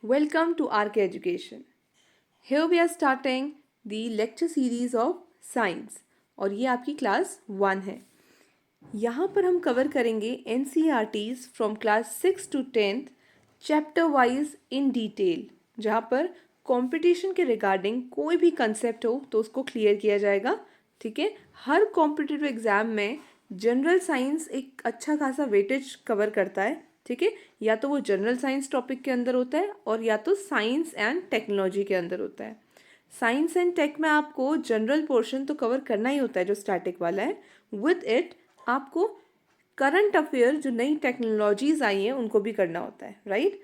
Welcome to RK Education. Here we are starting the lecture series of Science और ये आपकी class 1 है. यहाँ पर हम कवर करेंगे NCERTs from class 6 to 10th chapter wise in detail, जहाँ पर कंपटीशन के रिगार्डिंग कोई भी कंसेप्ट हो तो उसको क्लियर किया जाएगा. ठीक है, हर कॉम्पिटिटिव एग्जाम में जनरल साइंस एक अच्छा खासा वेटेज कवर करता है. ठीक है, या तो वो जनरल साइंस टॉपिक के अंदर होता है और या तो साइंस एंड टेक्नोलॉजी के अंदर होता है. साइंस एंड टेक में आपको जनरल पोर्शन तो कवर करना ही होता है जो स्टैटिक वाला है. विद इट आपको करंट अफेयर जो नई टेक्नोलॉजीज आई हैं उनको भी करना होता है. Right,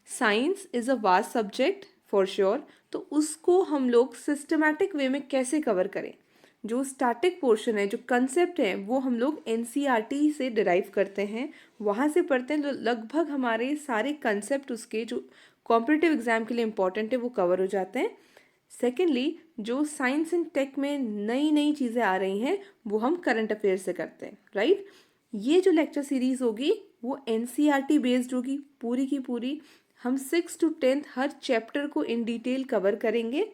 science is a vast subject for sure, तो उसको हम लोग सिस्टमैटिक वे में कैसे कवर करें. जो स्टैटिक पोर्शन है, जो कंसेप्ट है, वो हम लोग एनसीईआरटी से डिराइव करते हैं, वहाँ से पढ़ते हैं, तो लगभग हमारे सारे कंसेप्ट उसके जो कॉम्पिटिटिव एग्जाम के लिए इंपॉर्टेंट है वो कवर हो जाते हैं. सेकेंडली, जो साइंस एंड टेक में नई नई चीज़ें आ रही हैं वो हम करंट अफेयर से करते हैं. राइट, ये जो लेक्चर सीरीज होगी वो एनसीईआरटी बेस्ड होगी पूरी की पूरी. हम 6 to 10th हर चैप्टर को इन डिटेल कवर करेंगे,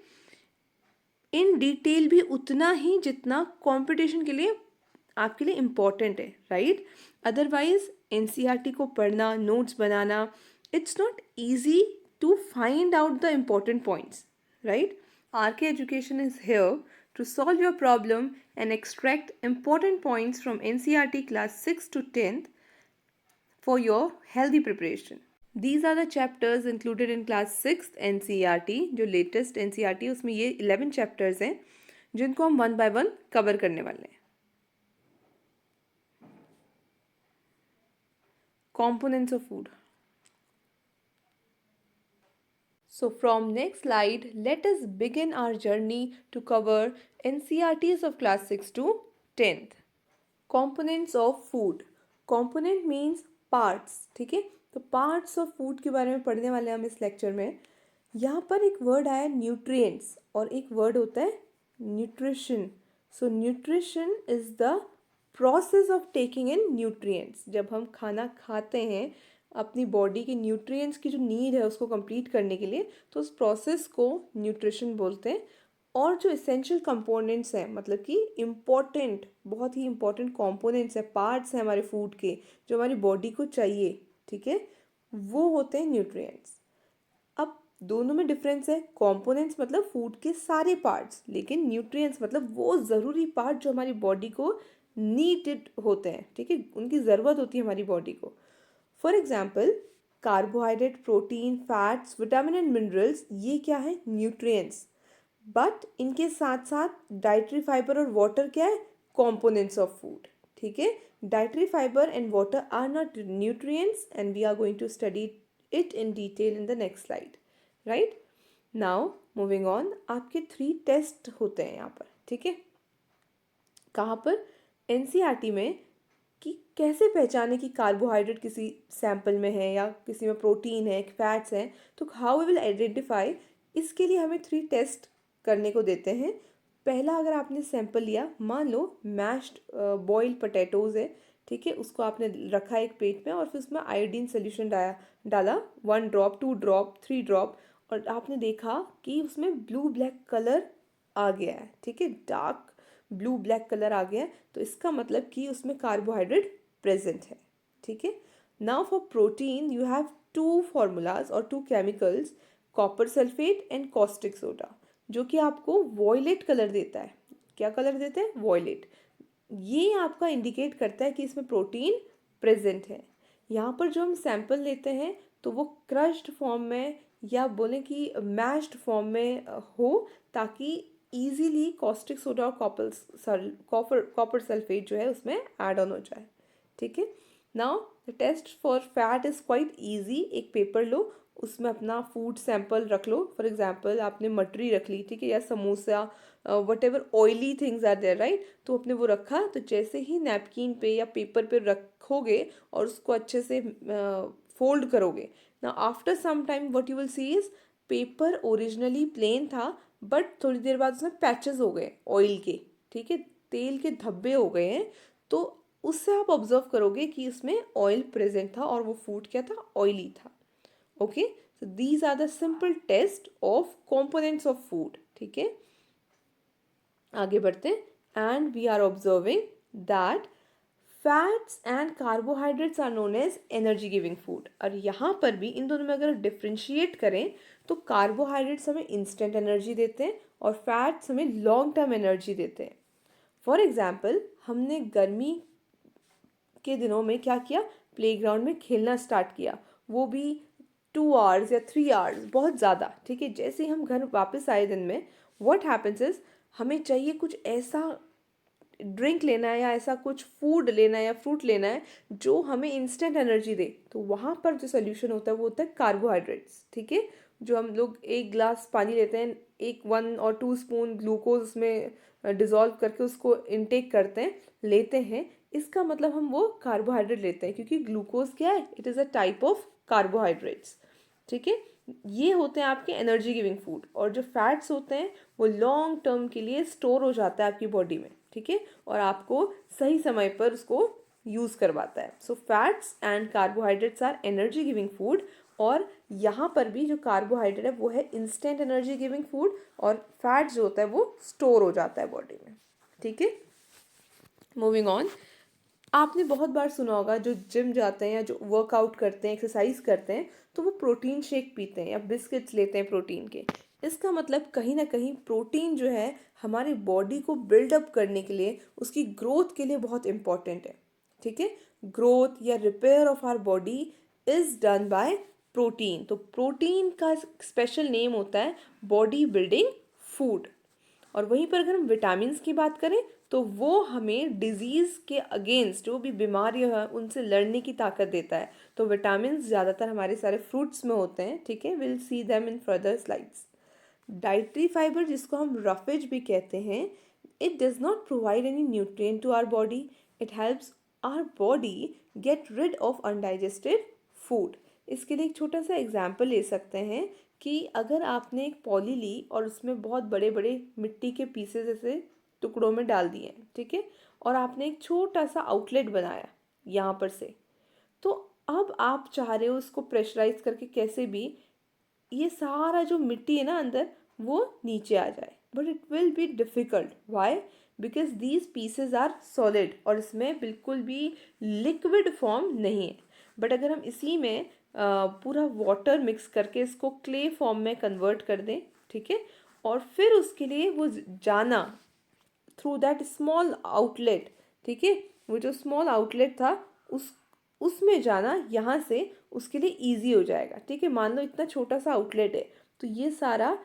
इन डिटेल भी उतना ही जितना कंपटीशन के लिए आपके लिए इम्पॉर्टेंट है. राइट, अदरवाइज एनसीईआरटी को पढ़ना, नोट्स बनाना, it's not easy to find out the important points. Right, RK Education is here to solve your problem and extract important points from NCERT class 6 to 10th for your healthy preparation. These are the chapters included in class 6th NCERT. जो latest NCERT है उसमें ये 11 chapters हैं जिनको हम one by one cover करने वाले हैं. Components of food. So from next slide, let us begin our journey to cover NCERTs of class 6 to 10th. Components of food. Component means parts. ठीक है, तो पार्ट्स ऑफ फूड के बारे में पढ़ने वाले हम इस लेक्चर में. यहाँ पर एक वर्ड आया न्यूट्रिएंट्स और एक वर्ड होता है nutrition. So nutrition is the process of taking in nutrients. जब हम खाना खाते हैं अपनी बॉडी के न्यूट्रिएंट्स की जो नीड है उसको कंप्लीट करने के लिए, तो उस प्रोसेस को न्यूट्रिशन बोलते हैं. और जो एसेंशियल कंपोनेंट्स हैं, मतलब कि इम्पॉर्टेंट, बहुत ही इम्पॉर्टेंट कंपोनेंट्स हैं, पार्ट्स हैं हमारे फूड के जो हमारी बॉडी को चाहिए, ठीक है, वो होते हैं न्यूट्रिएंट्स. अब दोनों में डिफरेंस है. कंपोनेंट्स मतलब फूड के सारे पार्ट्स, लेकिन न्यूट्रिएंट्स मतलब वो ज़रूरी पार्ट जो हमारी बॉडी को नीडेड होते हैं. ठीक है, उनकी ज़रूरत होती है हमारी बॉडी को. For example, carbohydrate, protein, fats, vitamin and minerals, ये क्या है? न्यूट्रिएंट्स. बट इनके साथ साथ डाइटरी फाइबर और वाटर क्या है? Components of food. ठीक है, dietary fibre and water are not nutrients and we are going to study it in detail in the next slide. Right, now moving on, आपके 3 test होते हैं यहाँ पर. ठीक है, कहाँ पर? एनसीईआरटी में, कि कैसे पहचाने कि कार्बोहाइड्रेट किसी सैंपल में है या किसी में प्रोटीन है, फैट्स हैं, तो हाउ वी विल आइडेंटिफाई. इसके लिए हमें 3 टेस्ट करने को देते हैं. पहला, अगर आपने सैंपल लिया, मान लो मैश्ड बॉइल्ड पोटैटोज़ है, ठीक है, उसको आपने रखा एक प्लेट में और फिर उसमें आयोडीन सोल्यूशन डाला 1 ड्रॉप, 2 ड्रॉप, 3 ड्रॉप, और आपने देखा कि उसमें ब्लू ब्लैक कलर आ गया है. ठीक है, डार्क ब्लू ब्लैक कलर आ गया है, तो इसका मतलब कि उसमें कार्बोहाइड्रेट प्रेजेंट है. ठीक है, now for protein you have 2 formulas और 2 chemicals, copper sulphate and caustic soda, जो कि आपको वॉयलेट कलर देता है. क्या कलर देते हैं? वॉयलेट. ये आपका इंडिकेट करता है कि इसमें प्रोटीन प्रेजेंट है. यहाँ पर जो हम सैंपल लेते हैं तो वो क्रश्ड फॉर्म में या बोलें कि मैश्ड फॉर्म में हो, ताकि ईजीली कॉस्टिक सोडा और कॉपर सल्फेट जो है उसमें ऐड ऑन हो जाए. ठीक है, now the test for fat is quite easy. एक पेपर लो, उसमें अपना फूड सैंपल रख लो. फॉर एग्जांपल, आपने मटरी रख ली, ठीक है, या samosa, whatever oily things are there, right, तो आपने वो रखा. तो जैसे ही नैपकिन पे या पेपर पे रखोगे और उसको अच्छे से फोल्ड करोगे, ना after some time what you will see is, paper originally plain था बट थोड़ी देर बाद उसमें पैचेस हो गए ऑयल के. ठीक है, तेल के धब्बे हो गए हैं, तो उससे आप ऑब्जर्व करोगे कि इसमें ऑयल प्रेजेंट था और वो फूड क्या था? ऑयली था. Okay, So these are the simple test of components of food. ठीक है, आगे बढ़ते हैं. And we are observing that fats and carbohydrates are known as energy giving food. और यहाँ पर भी इन दोनों में अगर डिफ्रेंशिएट करें तो कार्बोहाइड्रेट्स हमें इंस्टेंट एनर्जी देते हैं और फैट्स हमें लॉन्ग टर्म एनर्जी देते हैं. फॉर एग्जाम्पल, हमने गर्मी के दिनों में क्या किया, प्लेग्राउंड में खेलना स्टार्ट किया, वो भी 2 आवर्स या 3 आवर्स, बहुत ज़्यादा. ठीक है, जैसे ही हम घर वापस आए दिन में, व्हाट हैपेंस इज हमें चाहिए कुछ ऐसा ड्रिंक लेना है या ऐसा कुछ फूड लेना है या फ्रूट लेना है जो हमें इंस्टेंट एनर्जी दे. तो वहाँ पर जो सोल्यूशन होता है वो होता है कार्बोहाइड्रेट्स. ठीक है, जो हम लोग 1 ग्लास पानी लेते हैं, 1 और 2 स्पून ग्लूकोज उसमें डिज़ोल्व करके उसको इनटेक करते हैं, लेते हैं, इसका मतलब हम वो कार्बोहाइड्रेट लेते हैं, क्योंकि ग्लूकोज क्या है, it is a type of carbohydrates. ठीक है, ये होते हैं आपके एनर्जी गिविंग फूड. और जो फैट्स होते हैं वो लॉन्ग टर्म के लिए स्टोर हो जाता है आपकी बॉडी में. ठीक है, और आपको सही समय पर उसको यूज़ करवाता है. So fats and carbohydrates are energy giving food. और यहाँ पर भी जो कार्बोहाइड्रेट है वो है इंस्टेंट एनर्जी गिविंग फूड, और फैट जो होता है वो स्टोर हो जाता है बॉडी में. ठीक है, मूविंग ऑन. आपने बहुत बार सुना होगा जो जिम जाते हैं या जो वर्कआउट करते हैं, एक्सरसाइज करते हैं, तो वो प्रोटीन शेक पीते हैं या बिस्किट्स लेते हैं प्रोटीन के. इसका मतलब कहीं ना कहीं प्रोटीन जो है हमारी बॉडी को बिल्डअप करने के लिए, उसकी ग्रोथ के लिए बहुत इंपॉर्टेंट है. ठीक है, ग्रोथ या repair of our body is done by protein. तो प्रोटीन का स्पेशल नेम होता है बॉडी बिल्डिंग फूड. और वहीं पर अगर हम विटामिन्स की बात करें तो वो हमें डिजीज़ के अगेंस्ट, जो भी बीमारियां हैं उनसे लड़ने की ताकत देता है. तो विटामिन्स ज़्यादातर हमारे सारे फ्रूट्स में होते हैं. ठीक है, will see them in further slides. Dietary fibre, जिसको हम रफेज भी कहते हैं, it does not provide any nutrient to our body. It helps our body get rid of undigested food. इसके लिए एक छोटा सा एग्जाम्पल ले सकते हैं कि अगर आपने एक पॉली ली और उसमें बहुत बड़े बड़े मिट्टी के पीसेस ऐसे टुकड़ों में डाल दिए हैं. ठीक है, और आपने एक छोटा सा आउटलेट बनाया यहाँ पर से, तो अब आप चाह रहे हो उसको प्रेशराइज करके कैसे भी ये सारा जो मिट्टी है ना अंदर वो नीचे आ जाए. But it will be difficult. Why? Because these pieces are solid और इसमें बिल्कुल भी लिक्विड फॉर्म नहीं है. बट अगर हम इसी में पूरा वाटर मिक्स करके इसको क्ले फॉर्म में कन्वर्ट कर दें, ठीक है, और फिर उसके लिए वो जाना थ्रू दैट स्मॉल आउटलेट. ठीक है, वो जो स्मॉल आउटलेट था उसमें जाना यहाँ से उसके लिए इजी हो जाएगा. ठीक है, मान लो इतना छोटा सा आउटलेट है, तो ये सारा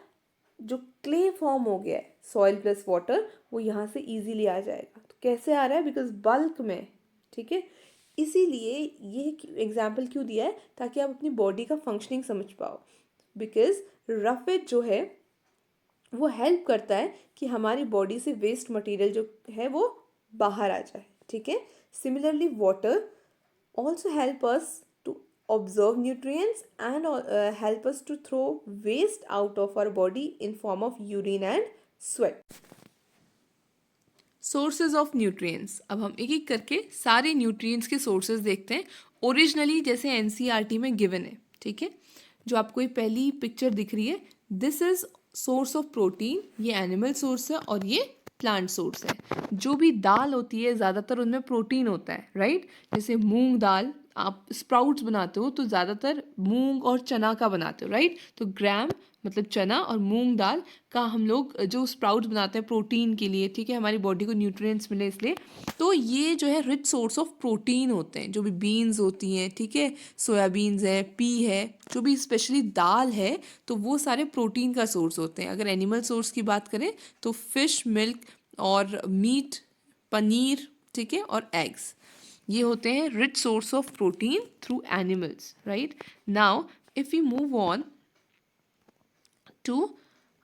जो क्ले फॉर्म हो गया है सॉइल प्लस वाटर, वो यहाँ से इजीली आ जाएगा. तो कैसे आ रहा है? बिकॉज बल्क में. ठीक है, इसीलिए ये एग्जाम्पल क्यों दिया है, ताकि आप अपनी बॉडी का फंक्शनिंग समझ पाओ. बिकॉज रफेज जो है वो हेल्प करता है कि हमारी बॉडी से वेस्ट मटेरियल जो है वो बाहर आ जाए. ठीक है, similarly water also help us to observe nutrients and help us to throw waste out of our body in form of urine and sweat. Sources of nutrients. अब हम एक एक करके सारे न्यूट्रिएंट्स के सोर्सेज देखते हैं. ओरिजिनली जैसे एनसीईआरटी में गिवन है. ठीक है, जो आपको ये पहली पिक्चर दिख रही है, this is source of protein. ये एनिमल सोर्स है और ये प्लांट सोर्स है. जो भी दाल होती है ज़्यादातर उनमें प्रोटीन होता है, राइट. जैसे मूंग दाल आप स्प्राउट्स बनाते हो तो ज़्यादातर मूंग और चना का बनाते हो, राइट. तो ग्राम मतलब चना और मूंग दाल का हम लोग जो स्प्राउट्स बनाते हैं प्रोटीन के लिए. ठीक है, हमारी बॉडी को न्यूट्रिएंट्स मिले इसलिए. तो ये जो है रिच सोर्स ऑफ प्रोटीन होते हैं. जो भी बीन्स होती हैं, ठीक है, सोयाबीन्स है, पी है, जो भी स्पेशली दाल है, तो वो सारे प्रोटीन का सोर्स होते हैं. अगर एनिमल सोर्स की बात करें तो फिश, मिल्क और मीट, पनीर, ठीक है, और एग्स, ये होते हैं rich source of protein through animals, right. Now if you move on to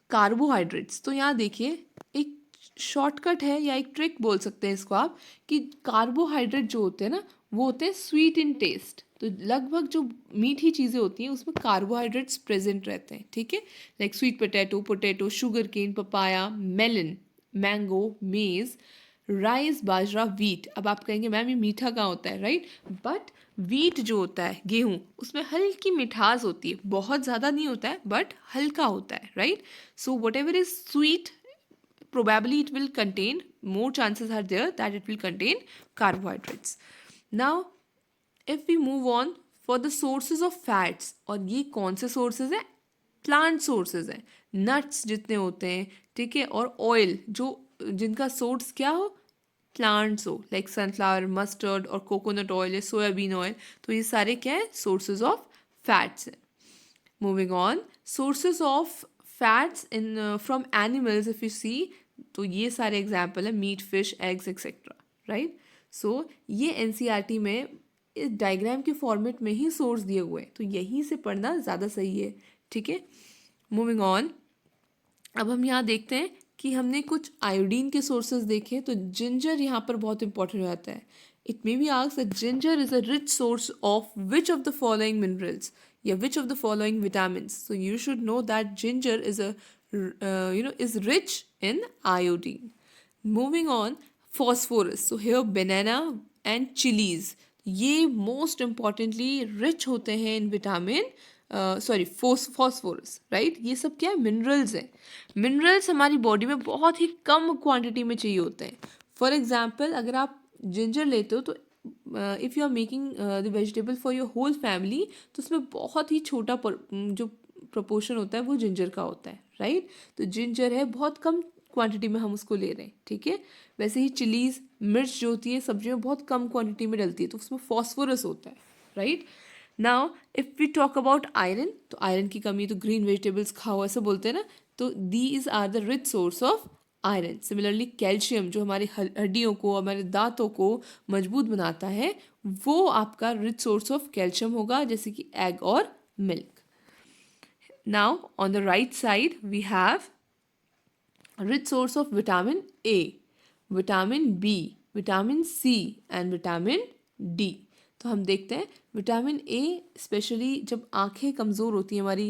carbohydrates, तो यहाँ देखिए एक शॉर्टकट है या एक ट्रिक बोल सकते हैं इसको आप, कि कार्बोहाइड्रेट जो होते हैं ना वो होते हैं स्वीट इन टेस्ट. तो लगभग जो मीठी चीज़ें होती हैं उसमें कार्बोहाइड्रेट्स प्रेजेंट रहते हैं. ठीक है, like sweet potato, sugarcane, papaya, melon, mango, maize, rice, bajra, wheat. अब आप कहेंगे मैम ये मीठा कहाँ होता है, राइट? बट वीट जो होता है, गेहूँ, उसमें हल्की मिठास होती है, बहुत ज़्यादा नहीं होता है बट हल्का होता है, right? So what ever is sweet, probably it will contain, more chances are there that it will contain carbohydrates. Now if we move on for the sources of fats, और ये कौन से sources हैं? Plant sources हैं, nuts जितने होते हैं, ठीक है, और ऑयल जो जिनका सोर्स क्या हो, प्लांट्स हो, लाइक सनफ्लावर, मस्टर्ड और कोकोनट ऑयल या सोयाबीन ऑयल, तो ये सारे क्या है? सोर्सेज ऑफ फैट्स हैं. Moving on, sources of fats in from animals if you see, तो ये सारे एग्जाम्पल है meat, fish, eggs etcetera, right? So ये एनसीईआरटी में इस डायग्राम के फॉर्मेट में ही सोर्स दिए हुए हैं, तो यहीं से पढ़ना ज़्यादा सही है, ठीक है. मूविंग ऑन, अब हम यहाँ देखते हैं कि हमने कुछ आयोडीन के सोर्सेज देखे, तो जिंजर यहाँ पर बहुत इंपॉर्टेंट हो जाता है. It may be asked that ginger is a rich source of which of the following minerals या which of the following vitamin. So you should know that ginger is a is rich in iodine. Moving on, phosphorus. So here banana and chilies, ये most importantly rich होते हैं in vitamin, phosphorus, right? ये सब क्या है? Minerals हैं. Minerals हमारी body में बहुत ही कम क्वांटिटी में चाहिए होते हैं. फॉर एग्जाम्पल अगर आप जिंजर लेते हो तो if you are making the vegetable for your whole family, तो उसमें बहुत ही छोटा जो प्रोपोर्शन होता है वो जिंजर का होता है, राइट? तो जिंजर है, बहुत कम क्वांटिटी में हम उसको ले रहे हैं, ठीक है. वैसे ही चिलीज, मिर्च जो होती है सब्जी में बहुत कम क्वांटिटी में डलती है, तो उसमें फॉस्फोरस होता है, right. Now if we talk about iron, तो आयरन की कमी तो ग्रीन वेजिटेबल्स खाओ ऐसे बोलते हैं ना, तो these are the rich source of iron. Similarly calcium जो हमारी हड्डियों को, हमारे दांतों को मजबूत बनाता है, वो आपका रिच सोर्स ऑफ कैल्शियम होगा, जैसे कि एग और milk. Now on the right side we have a rich source of vitamin A, vitamin B, vitamin C and vitamin D. तो हम देखते हैं विटामिन ए स्पेशली जब आंखें कमज़ोर होती हैं हमारी,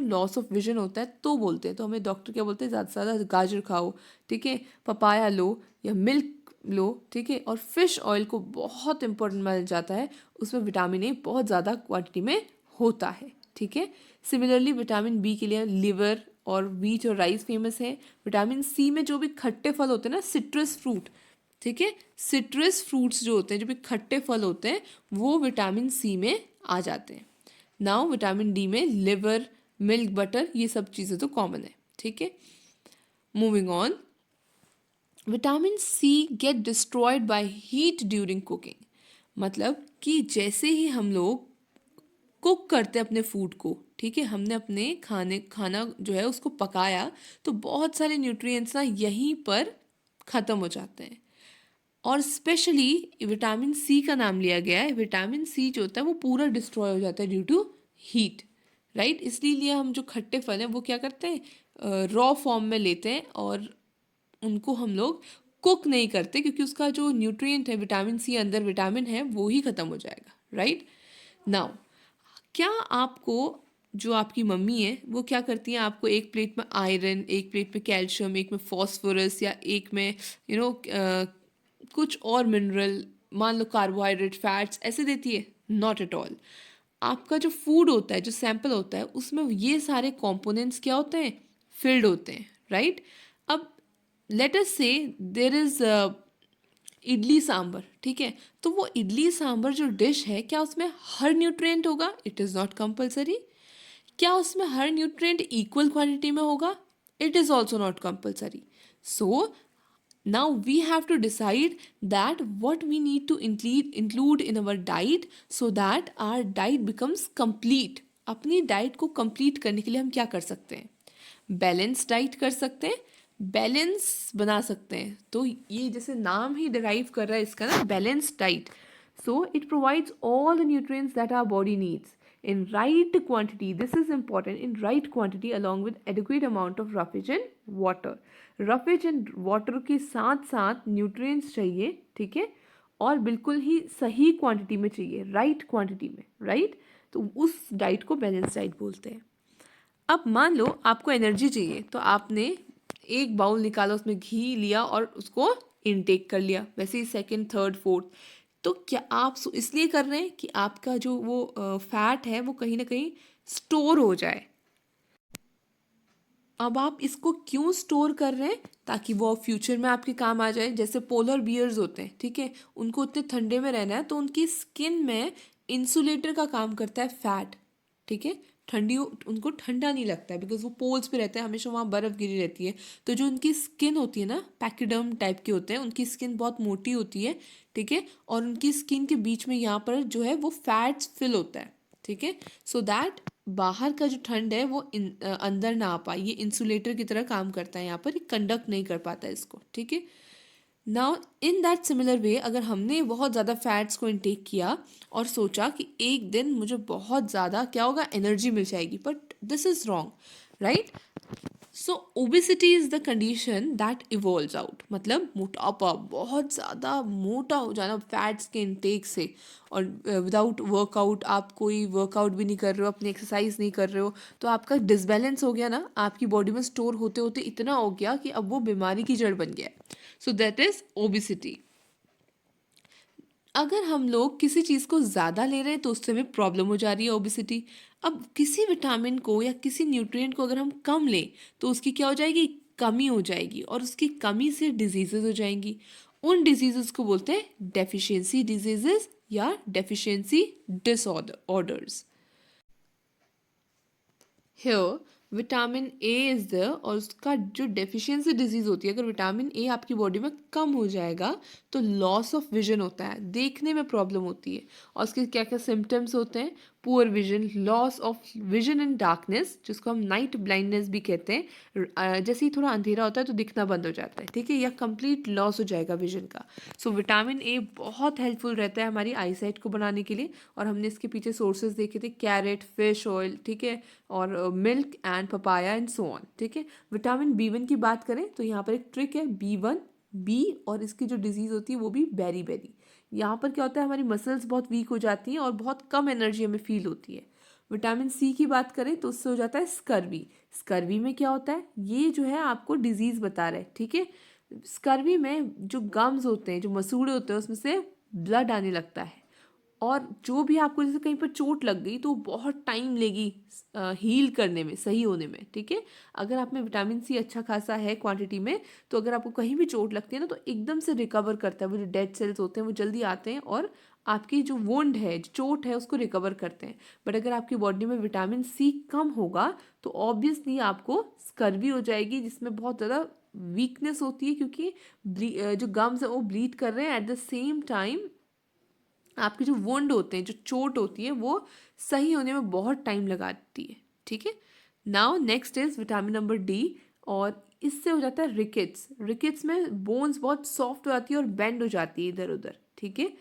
लॉस ऑफ विजन होता है, तो बोलते हैं, तो हमें डॉक्टर क्या बोलते हैं? ज़्यादा से ज़्यादा गाजर खाओ, ठीक है, पपाया लो या मिल्क लो, ठीक है. और फिश ऑयल को बहुत इंपॉर्टेंट माना जाता है, उसमें विटामिन ए बहुत ज़्यादा क्वांटिटी में होता है, ठीक है. सिमिलरली विटामिन बी के लिए लिवर और व्हीट और राइस फेमस है. विटामिन सी में जो भी खट्टे फल होते हैं ना, सिट्रस फ्रूट, ठीक है, सिट्रस फ्रूट्स जो होते हैं, जो भी खट्टे फल होते हैं, वो विटामिन सी में आ जाते हैं. नाउ विटामिन डी में लिवर, मिल्क, बटर, ये सब चीज़ें तो कॉमन है, ठीक है. Moving on, vitamin C get destroyed by heat during cooking. मतलब कि जैसे ही हम लोग कुक करते हैं अपने फूड को, ठीक है, हमने अपने खाना जो है उसको पकाया, तो बहुत सारे न्यूट्रिएंट्स ना यहीं पर ख़त्म हो जाते हैं. और स्पेशली विटामिन सी का नाम लिया गया है. विटामिन सी जो होता है वो पूरा डिस्ट्रॉय हो जाता है ड्यू टू हीट, राइट. इसलिए हम जो खट्टे फल हैं वो क्या करते हैं? रॉ फॉर्म में लेते हैं और उनको हम लोग कुक नहीं करते, क्योंकि उसका जो न्यूट्रिएंट है विटामिन सी, अंदर विटामिन है, वो ही ख़त्म हो जाएगा, राइट. नाउ क्या आपको, जो आपकी मम्मी है वो क्या करती हैं, आपको एक प्लेट में आयरन, एक प्लेट में कैल्शियम, एक में फॉस्फोरस या एक में कुछ और मिनरल, मान लो कार्बोहाइड्रेट, फैट्स, ऐसे देती है? Not at all. आपका जो फूड होता है, जो सैंपल होता है, उसमें ये सारे कंपोनेंट्स क्या होते हैं? फिल्ड होते हैं, राइट. अब लेट अस से देयर इज इडली सांभर, ठीक है, तो वो इडली सांभर जो डिश है, क्या उसमें हर न्यूट्रिएंट होगा? It is not compulsory. क्या उसमें हर न्यूट्रिएंट इक्वल क्वांटिटी में होगा? It is also not compulsory. So now we have to decide that what we need to include in our diet so that our diet becomes complete. अपनी diet को complete करने के लिए हम क्या कर सकते हैं? बैलेंस डाइट कर सकते हैं, बैलेंस बना सकते हैं. तो ये जैसे नाम ही डिराइव कर रहा है इसका ना, balance diet. So it provides all the nutrients that our body needs in right quantity. This is important, in right quantity along with adequate amount of roughage and water. roughage and water के साथ साथ nutrients चाहिए, ठीक है, और बिल्कुल ही सही quantity में चाहिए, राइट क्वांटिटी में, राइट. तो उस डाइट को बैलेंस डाइट बोलते हैं. अब मान लो आपको एनर्जी चाहिए, तो आपने एक बाउल निकाला, उसमें घी लिया और उसको इनटेक कर लिया, वैसे ही सेकंड, थर्ड, फोर्थ। तो क्या आप इसलिए कर रहे हैं कि आपका जो वो फैट है वो कहीं ना कहीं स्टोर हो जाए। अब आप इसको क्यों स्टोर कर रहे हैं? ताकि वो फ्यूचर में आपके काम आ जाए। जैसे पोलर बियर्स होते हैं, ठीक है, उनको इतने ठंडे में रहना है तो उनकी स्किन में इंसुलेटर का काम करता है फैट, ठीक है। ठंडी उनको ठंडा नहीं लगता है बिकॉज वो पोल्स पे रहते हैं, हमेशा वहाँ बर्फ़ गिरी रहती है। तो जो उनकी स्किन होती है ना, पैकेडर्म टाइप के होते हैं, उनकी स्किन बहुत मोटी होती है, ठीक है, और उनकी स्किन के बीच में यहाँ पर जो है वो फैट्स फिल होता है, ठीक है, सो दैट बाहर का जो ठंड है वो अंदर ना आ पाए। ये इंसुलेटर की तरह काम करता है, यहाँ पर ये कंडक्ट नहीं कर पाता है इसको, ठीक है। Now in that similar way, अगर हमने बहुत ज़्यादा फैट्स को इनटेक किया और सोचा कि एक दिन मुझे बहुत ज़्यादा क्या होगा, एनर्जी मिल जाएगी, but this is wrong, right. So obesity is the condition that evolves out, मतलब मोटापा, बहुत ज़्यादा मोटा हो जाना फैट्स के इनटेक से, और विदाउट वर्कआउट, आप कोई वर्कआउट भी नहीं कर रहे हो, अपनी एक्सरसाइज नहीं कर रहे हो, तो आपका डिसबैलेंस हो गया ना, आपकी बॉडी में स्टोर होते होते इतना हो गया कि अब वो बीमारी की जड़ बन गया है। So that is obesity. अगर हम लोग किसी चीज़ को ज़्यादा ले रहे हैं तो उससे हमें प्रॉब्लम हो जा रही है, ओबेसिटी। अब किसी विटामिन को या किसी न्यूट्रिएंट को अगर हम कम लें तो उसकी क्या हो जाएगी, कमी हो जाएगी, और उसकी कमी से डिजीजेज हो जाएंगी। उन डिजीजेस को बोलते हैं डेफिशिएंसी डिजीजेस या deficiency disorders. Here vitamin A is the, और उसका जो डेफिशिएंसी डिजीज़ होती है, अगर विटामिन ए आपकी बॉडी में कम हो जाएगा तो लॉस ऑफ विजन होता है, देखने में प्रॉब्लम होती है। और उसके क्या क्या सिम्टम्स होते हैं, poor vision, loss of vision in darkness, जिसको हम नाइट ब्लाइंडनेस भी कहते हैं, जैसे ही थोड़ा अंधेरा होता है तो दिखना बंद हो जाता है, ठीक है, या कंप्लीट लॉस हो जाएगा विजन का। सो विटामिन ए बहुत हेल्पफुल रहता है हमारी आईसाइट को बनाने के लिए, और हमने इसके पीछे सोर्सेज देखे थे, कैरेट, फिश ऑयल, ठीक है, और milk and papaya and so on, ठीक है। विटामिन बी1 की बात करें तो यहाँ पर एक ट्रिक है, बी1 बी, और इसकी जो डिजीज़ होती है वो भी बेरी बेरी। यहाँ पर क्या होता है, हमारी मसल्स बहुत वीक हो जाती हैं और बहुत कम एनर्जी हमें फील होती है। विटामिन सी की बात करें तो उससे हो जाता है स्कर्वी। स्कर्वी में क्या होता है, ये जो है आपको डिजीज़ बता रहा है, ठीक है। स्कर्वी में जो गम्स होते हैं, जो मसूड़े होते हैं, उसमें से ब्लड आने लगता है, और जो भी आपको जैसे कहीं पर चोट लग गई तो बहुत टाइम लेगी हील करने में, सही होने में, ठीक है। अगर आप में विटामिन सी अच्छा खासा है क्वांटिटी में, तो अगर आपको कहीं भी चोट लगती है ना तो एकदम से रिकवर करता है, वो जो डेड सेल्स होते हैं वो जल्दी आते हैं और आपकी जो वुंड है, जो चोट है, उसको रिकवर करते हैं। बट अगर आपकी बॉडी में विटामिन सी कम होगा तो ऑब्वियसली आपको स्कर्वी हो जाएगी, जिसमें बहुत ज़्यादा वीकनेस होती है, क्योंकि जो गम्स है वो ब्लीड कर रहे हैं, एट द सेम टाइम आपके जो वुंड होते हैं, जो चोट होती है, वो सही होने में बहुत टाइम लगाती है, ठीक है। Now next is vitamin number D, और इससे हो जाता है रिकेट्स। रिकेट्स में बोन्स बहुत सॉफ्ट हो जाती है और बेंड हो जाती है इधर उधर, ठीक है,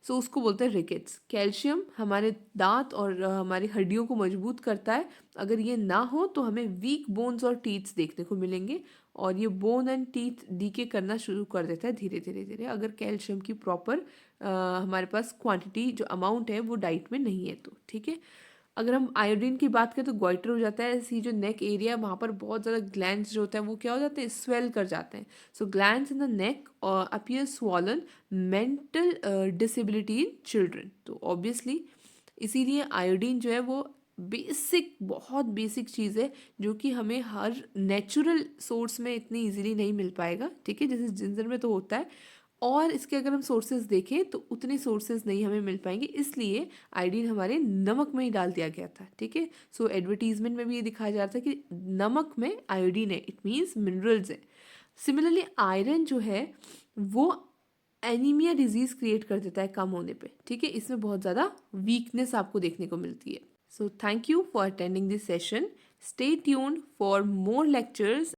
सो उसको बोलते हैं रिकेट्स। कैल्शियम हमारे दांत और हमारी हड्डियों को मजबूत करता है, अगर ये ना हो तो हमें वीक बोन्स और टीथ्स देखने को मिलेंगे, और ये बोन एंड टीथ डीके करना शुरू कर देता है धीरे धीरे धीरे, अगर कैल्शियम की प्रॉपर हमारे पास क्वांटिटी, जो अमाउंट है वो डाइट में नहीं है तो, ठीक है। अगर हम आयोडीन की बात करें तो गोइटर हो जाता है, ऐसी जो नेक एरिया है वहाँ पर बहुत ज़्यादा ग्लैंड्स जो होता है वो क्या हो जाते हैं, स्वेल कर जाते हैं। So glands in the neck appear swollen, mental disability in children. तो ऑब्वियसली इसीलिए आयोडीन जो है वो बेसिक, बहुत बेसिक चीज़ है, जो कि हमें हर नेचुरल सोर्स में इतनी इजीली नहीं मिल पाएगा, ठीक है, जैसे जिंजर में तो होता है, और इसके अगर हम सोर्सेज देखें तो उतने सोर्सेज नहीं हमें मिल पाएंगे, इसलिए आयोडीन हमारे नमक में ही डाल दिया गया था, ठीक है। सो एडवर्टीजमेंट में भी ये दिखाया जा रहा था कि नमक में आयोडीन है, इट मीन्स मिनरल्स है। सिमिलरली आयरन जो है वो एनीमिया डिजीज क्रिएट कर देता है कम होने पे, ठीक है, इसमें बहुत ज़्यादा वीकनेस आपको देखने को मिलती है। So thank you for attending this session, stay tuned for more lectures